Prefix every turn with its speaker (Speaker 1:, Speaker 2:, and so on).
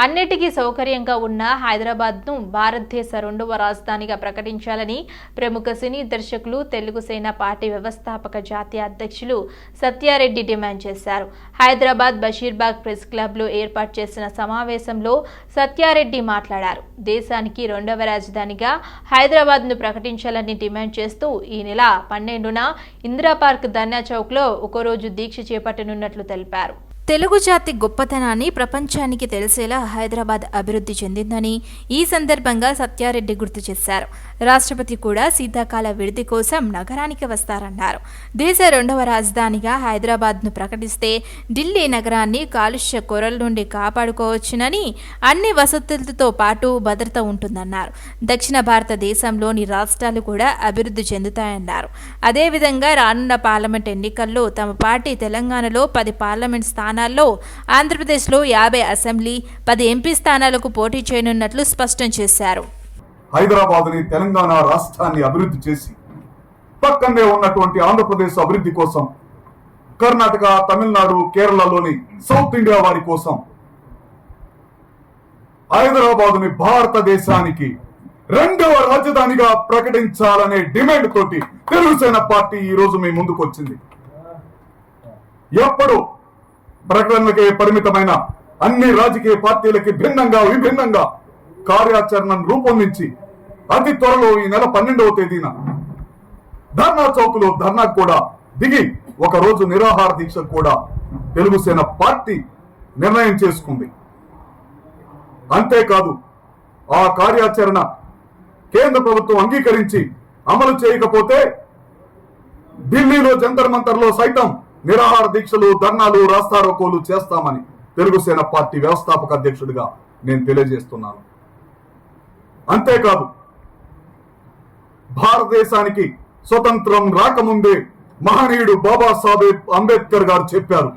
Speaker 1: అన్నిటికీ సౌకర్యంగా ఉన్న హైదరాబాద్ను భారతదేశ రెండవ రాజధానిగా ప్రకటించాలని ప్రముఖ సినీ దర్శకులు తెలుగు సేన పార్టీ వ్యవస్థాపక జాతీయ అధ్యక్షులు సత్యారెడ్డి డిమాండ్ చేశారు. హైదరాబాద్ బషీర్బాగ్ ప్రెస్ క్లబ్లో ఏర్పాటు చేసిన సమావేశంలో సత్యారెడ్డి మాట్లాడారు. దేశానికి రెండవ రాజధానిగా హైదరాబాద్ను ప్రకటించాలని డిమాండ్ చేస్తూ ఈ నెల 12న ఇందిరా పార్క్ ధర్నా చౌక్లో ఒకరోజు దీక్ష చేపట్టనున్నట్లు తెలిపారు. తెలుగు జాతి గొప్పతనాన్ని ప్రపంచానికి తెలిసేలా హైదరాబాద్ అభివృద్ధి చెందిందని ఈ సందర్భంగా సత్యారెడ్డి గుర్తు చేశారు. రాష్ట్రపతి కూడా శీతాకాల విడిది కోసం నగరానికి వస్తారన్నారు. దేశ రెండవ రాజధానిగా హైదరాబాద్ను ప్రకటిస్తే ఢిల్లీ నగరాన్ని కాలుష్య కొరల నుండి కాపాడుకోవచ్చునని, అన్ని వసతులతో పాటు భద్రత ఉంటుందన్నారు. దక్షిణ భారతదేశంలోని రాష్ట్రాలు కూడా అభివృద్ధి చెందుతాయన్నారు. అదేవిధంగా రానున్న పార్లమెంట్ ఎన్నికల్లో తమ పార్టీ తెలంగాణలో 10 పార్లమెంట్ స్థానాల్లో, ఆంధ్రప్రదేశ్లో 50 అసెంబ్లీ, 10 ఎంపీ స్థానాలకు పోటీ చేయనున్నట్లు స్పష్టం చేశారు.
Speaker 2: హైదరాబాద్ని తెలంగాణ రాష్ట్రాన్ని అభివృద్ధి చేసి పక్కనే ఉన్నటువంటి ఆంధ్రప్రదేశ్ అభివృద్ధి కోసం, కర్ణాటక, తమిళనాడు, కేరళలోని సౌత్ ఇండియా వారి కోసం హైదరాబాద్ని భారతదేశానికి రెండవ రాజధానిగా ప్రకటించాలనే డిమాండ్ తోటి తెలుగు సేన పార్టీ ఈ రోజు మీ ముందుకు వచ్చింది. ఎప్పుడు ప్రకటనలకే పరిమితమైన అన్ని రాజకీయ పార్టీలకి విభిన్నంగా కార్యాచరణను రూపొందించి అతి త్వరలో ఈ నెల 12వ తేదీన ధర్నా చౌక్లో ధర్నాకు కూడా దిగి ఒక రోజు నిరాహార దీక్ష కూడా తెలుగు సేన పార్టీ నిర్ణయం చేసుకుంది. అంతేకాదు, ఆ కార్యాచరణ కేంద్ర ప్రభుత్వం అంగీకరించి అమలు చేయకపోతే ఢిల్లీలో జంతర్ మంతర్లో సైతం నిరాహార దీక్షలు, ధర్నాలు, రాస్తారోకోలు చేస్తామని తెలుగు సేన పార్టీ వ్యవస్థాపక అధ్యక్షుడిగా నేను తెలియజేస్తున్నాను. అంతేకాదు, భారతదేశానికి స్వతంత్రం రాకముందే మహనీయుడు బాబాసాహెబ్ అంబేద్కర్ గారు చెప్పారు,